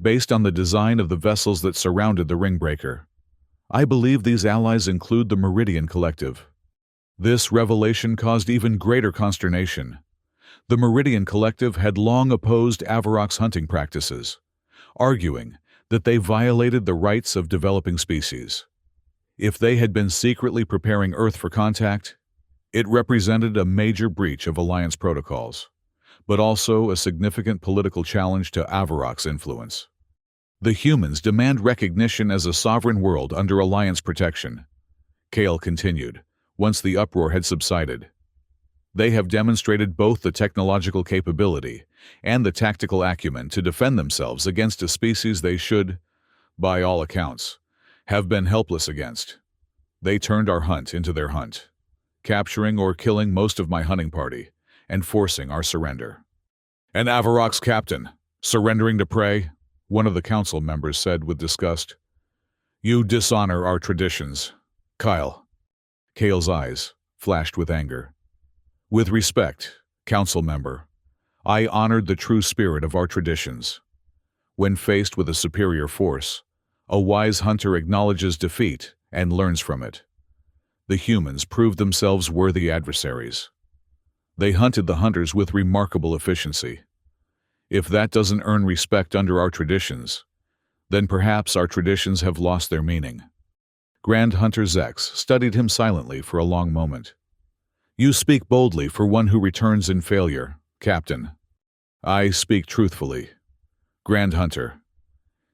Based on the design of the vessels that surrounded the Ringbreaker, I believe these allies include the Meridian Collective. This revelation caused even greater consternation. The Meridian Collective had long opposed Avarok's hunting practices, arguing that they violated the rights of developing species. If they had been secretly preparing Earth for contact, it represented a major breach of Alliance protocols, but also a significant political challenge to Avarok's influence. The humans demand recognition as a sovereign world under Alliance protection, Kale continued, once the uproar had subsided. They have demonstrated both the technological capability and the tactical acumen to defend themselves against a species they should, by all accounts, have been helpless against. They turned our hunt into their hunt, capturing or killing most of my hunting party and forcing our surrender. "And Avarok's captain, surrendering to prey," one of the council members said with disgust. "You dishonor our traditions, Kyle." Kale's eyes flashed with anger. "With respect, council member, I honored the true spirit of our traditions. When faced with a superior force, a wise hunter acknowledges defeat and learns from it. The humans proved themselves worthy adversaries. They hunted the hunters with remarkable efficiency. If that doesn't earn respect under our traditions, then perhaps our traditions have lost their meaning." Grand Hunter Zex studied him silently for a long moment. "You speak boldly for one who returns in failure, Captain. I speak truthfully, Grand Hunter.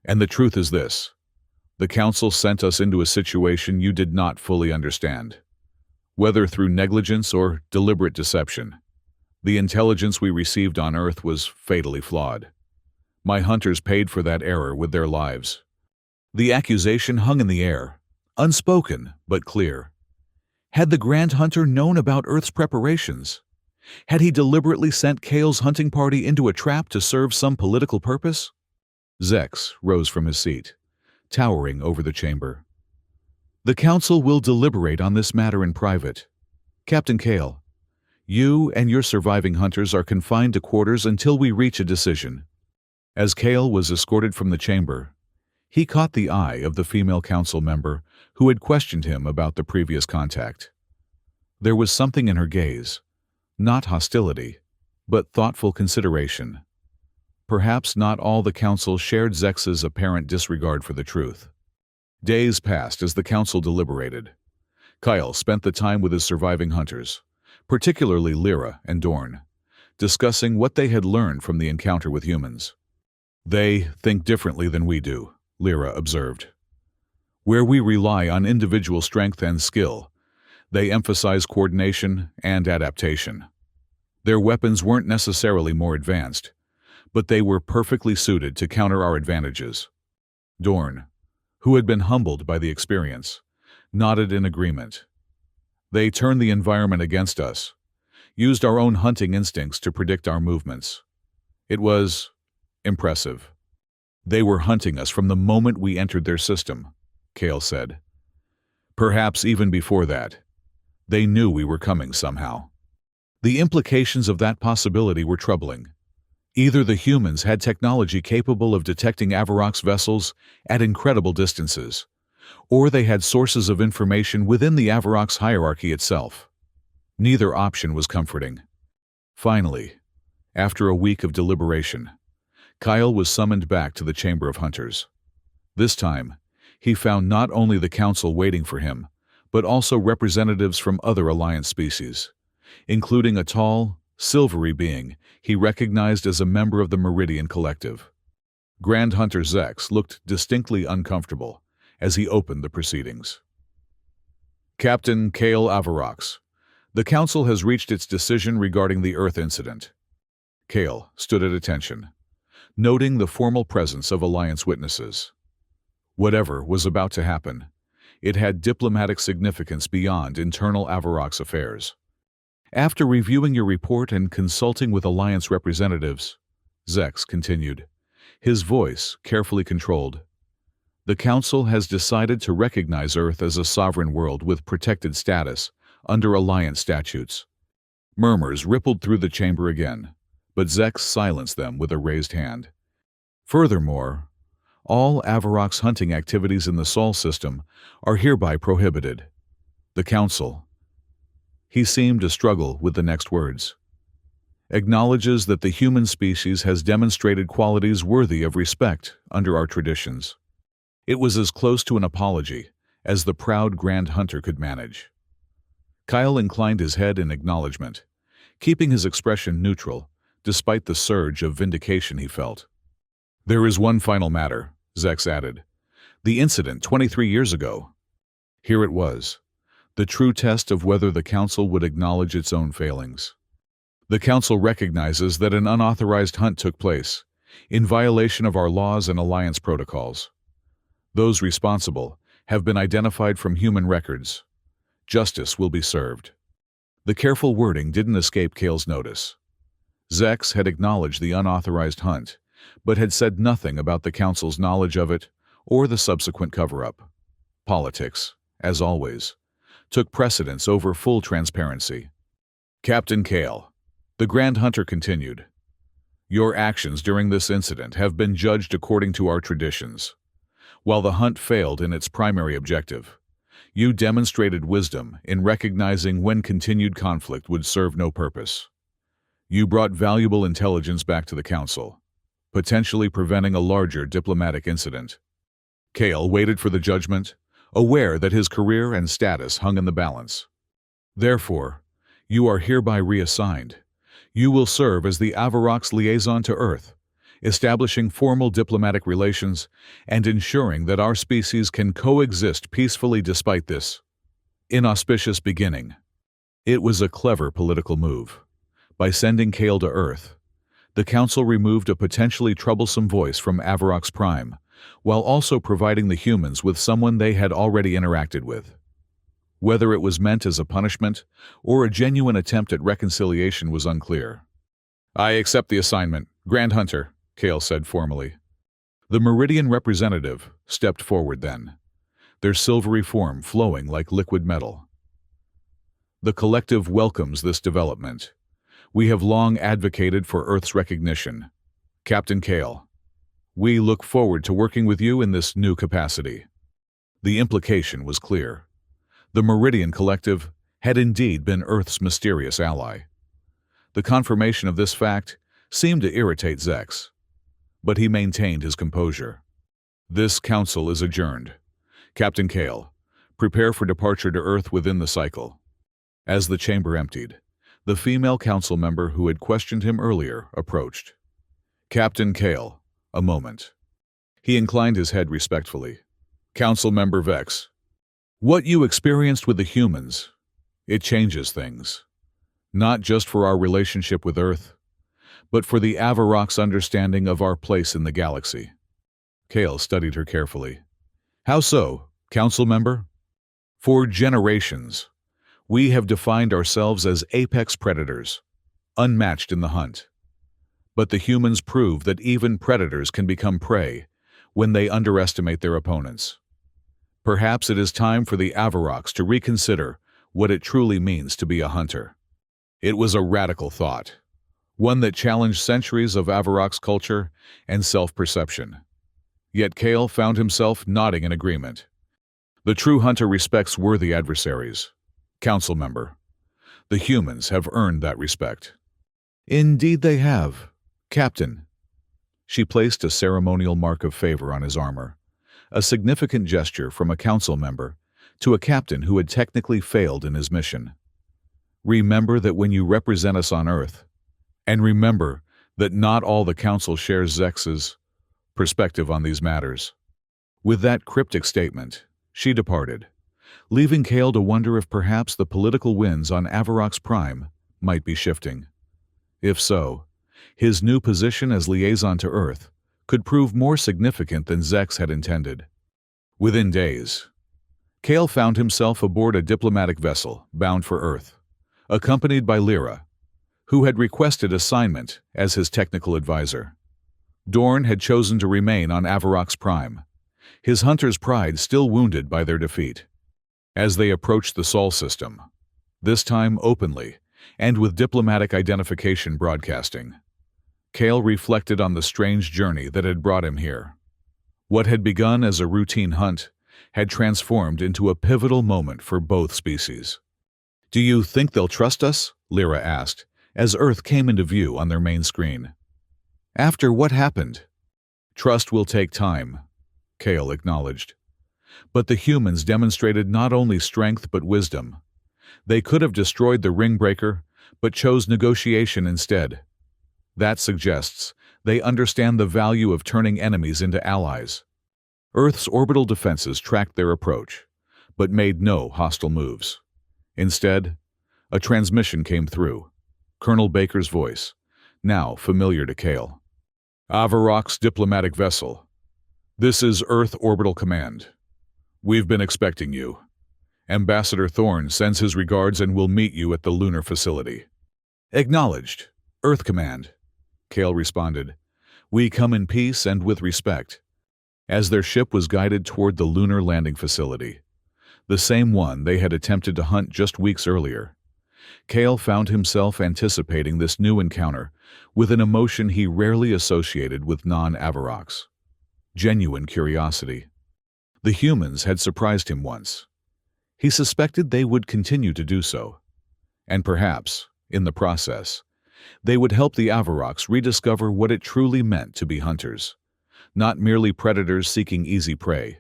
And the truth is this. The Council sent us into a situation you did not fully understand. Whether through negligence or deliberate deception, the intelligence we received on Earth was fatally flawed. My hunters paid for that error with their lives." The accusation hung in the air, unspoken but clear. Had the Grand Hunter known about Earth's preparations? Had he deliberately sent Kale's hunting party into a trap to serve some political purpose? Zex rose from his seat, towering over the chamber. "The Council will deliberate on this matter in private. Captain Kale, you and your surviving hunters are confined to quarters until we reach a decision." As Kale was escorted from the chamber, he caught the eye of the female council member who had questioned him about the previous contact. There was something in her gaze, not hostility, but thoughtful consideration. Perhaps not all the council shared Zex's apparent disregard for the truth. Days passed as the council deliberated. Kyle spent the time with his surviving hunters, particularly Lyra and Dorn, discussing what they had learned from the encounter with humans. "They think differently than we do," Lyra observed. "Where we rely on individual strength and skill, they emphasize coordination and adaptation. Their weapons weren't necessarily more advanced, but they were perfectly suited to counter our advantages." Dorn, who had been humbled by the experience, nodded in agreement. "They turned the environment against us, used our own hunting instincts to predict our movements. It was impressive. They were hunting us from the moment we entered their system," Kale said. "Perhaps even before that. They knew we were coming somehow." The implications of that possibility were troubling. Either the humans had technology capable of detecting Avarok's vessels at incredible distances, or they had sources of information within the Avarok's hierarchy itself. Neither option was comforting. Finally, after a week of deliberation, Kyle was summoned back to the Chamber of Hunters. This time, he found not only the Council waiting for him, but also representatives from other Alliance species, including a tall, silvery being he recognized as a member of the Meridian Collective. Grand Hunter Zex looked distinctly uncomfortable as he opened the proceedings. "Captain Kale Avarox, the Council has reached its decision regarding the Earth incident." Kale stood at attention, noting the formal presence of Alliance witnesses. Whatever was about to happen, it had diplomatic significance beyond internal Avarox affairs. "After reviewing your report and consulting with Alliance representatives," Zex continued, his voice carefully controlled, "the Council has decided to recognize Earth as a sovereign world with protected status under Alliance statutes. Murmurs rippled through the chamber again, but Zex silenced them with a raised hand. Furthermore, all Avarok's hunting activities in the Sol system are hereby prohibited. The Council, he seemed to struggle with the next words, acknowledges that the human species has demonstrated qualities worthy of respect under our traditions. It was as close to an apology as the proud Grand Hunter could manage. Kyle inclined his head in acknowledgement, keeping his expression neutral despite the surge of vindication he felt. There is one final matter, Zex added. The incident 23 years ago. Here it was, the true test of whether the Council would acknowledge its own failings. The Council recognizes that an unauthorized hunt took place, in violation of our laws and alliance protocols. Those responsible have been identified from human records. Justice will be served. The careful wording didn't escape Kale's notice. Zex had acknowledged the unauthorized hunt, but had said nothing about the Council's knowledge of it or the subsequent cover-up. Politics, as always, took precedence over full transparency. Captain Kale, the Grand Hunter continued, your actions during this incident have been judged according to our traditions. While the hunt failed in its primary objective, you demonstrated wisdom in recognizing when continued conflict would serve no purpose. You brought valuable intelligence back to the Council, potentially preventing a larger diplomatic incident. Kale waited for the judgment, aware that his career and status hung in the balance. Therefore, you are hereby reassigned. You will serve as the Avarok's liaison to Earth, establishing formal diplomatic relations and ensuring that our species can coexist peacefully despite this inauspicious beginning. It was a clever political move. By sending Kale to Earth, the Council removed a potentially troublesome voice from Avarok's Prime, while also providing the humans with someone they had already interacted with. Whether it was meant as a punishment or a genuine attempt at reconciliation was unclear. I accept the assignment, Grand Hunter, Kale said formally. The Meridian representative stepped forward then, their silvery form flowing like liquid metal. The collective welcomes this development. We have long advocated for Earth's recognition. Captain Kale, we look forward to working with you in this new capacity. The implication was clear. The Meridian Collective had indeed been Earth's mysterious ally. The confirmation of this fact seemed to irritate Zex, but he maintained his composure. This council is adjourned. Captain Kale, prepare for departure to Earth within the cycle. As the chamber emptied, the female council member who had questioned him earlier approached. Captain Kale, a moment. He inclined his head respectfully. Council member Vex, what you experienced with the humans, it changes things. Not just for our relationship with Earth, but for the Avarok's understanding of our place in the galaxy. Kale studied her carefully. How so, council member? For generations, we have defined ourselves as apex predators, unmatched in the hunt. But the humans prove that even predators can become prey when they underestimate their opponents. Perhaps it is time for the Avaroks to reconsider what it truly means to be a hunter. It was a radical thought, one that challenged centuries of Avarok's culture and self-perception. Yet Kale found himself nodding in agreement. The true hunter respects worthy adversaries. Council member, the humans have earned that respect. Indeed they have, Captain. She placed a ceremonial mark of favor on his armor, a significant gesture from a council member to a captain who had technically failed in his mission. Remember that when you represent us on Earth, and remember that not all the council shares Zex's perspective on these matters. With that cryptic statement, she departed, leaving Kale to wonder if perhaps the political winds on Avarok's Prime might be shifting. If so, his new position as liaison to Earth could prove more significant than Zex had intended. Within days, Kale found himself aboard a diplomatic vessel bound for Earth, accompanied by Lyra, who had requested assignment as his technical advisor. Dorn had chosen to remain on Avarok's Prime, his hunter's pride still wounded by their defeat. As they approached the Sol system, this time openly and with diplomatic identification broadcasting. Kale reflected on the strange journey that had brought him here. What had begun as a routine hunt had transformed into a pivotal moment for both species. "Do you think they'll trust us?" Lyra asked, as Earth came into view on their main screen. "After what happened?" "Trust will take time," Kale acknowledged. But the humans demonstrated not only strength but wisdom. They could have destroyed the Ringbreaker, but chose negotiation instead. That suggests they understand the value of turning enemies into allies. Earth's orbital defenses tracked their approach, but made no hostile moves. Instead, a transmission came through, Colonel Baker's voice, now familiar to Kale. "Avarok's diplomatic vessel. This is Earth Orbital Command. We've been expecting you. Ambassador Thorne sends his regards and will meet you at the lunar facility." "Acknowledged. Earth Command," Kale responded. "We come in peace and with respect." As their ship was guided toward the lunar landing facility, the same one they had attempted to hunt just weeks earlier, Kale found himself anticipating this new encounter with an emotion he rarely associated with non-Avaroks: genuine curiosity. The humans had surprised him once. He suspected they would continue to do so. And perhaps, in the process, they would help the Avaroks rediscover what it truly meant to be hunters. Not merely predators seeking easy prey,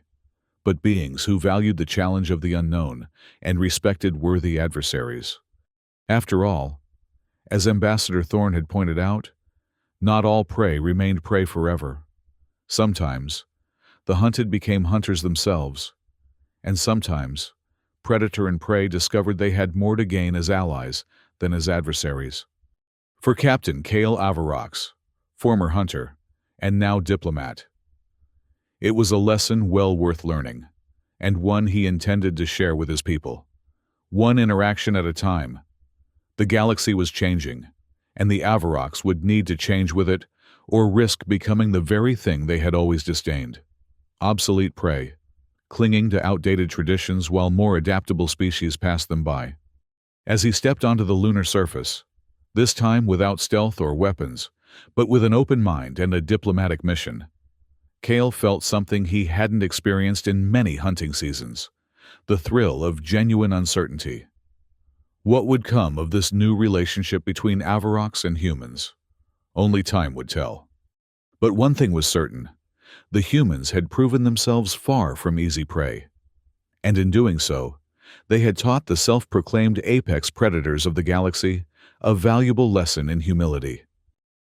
but beings who valued the challenge of the unknown and respected worthy adversaries. After all, as Ambassador Thorne had pointed out, not all prey remained prey forever. Sometimes, the hunted became hunters themselves, and sometimes, predator and prey discovered they had more to gain as allies than as adversaries. For Captain Kale Avaroks, former hunter, and now diplomat, it was a lesson well worth learning, and one he intended to share with his people. One interaction at a time. The galaxy was changing, and the Avaroks would need to change with it or risk becoming the very thing they had always disdained: obsolete prey, clinging to outdated traditions while more adaptable species passed them by. As he stepped onto the lunar surface, this time without stealth or weapons, but with an open mind and a diplomatic mission, Kale felt something he hadn't experienced in many hunting seasons: the thrill of genuine uncertainty. What would come of this new relationship between Avaroks and humans? Only time would tell. But one thing was certain: the humans had proven themselves far from easy prey. And in doing so, they had taught the self-proclaimed apex predators of the galaxy a valuable lesson in humility.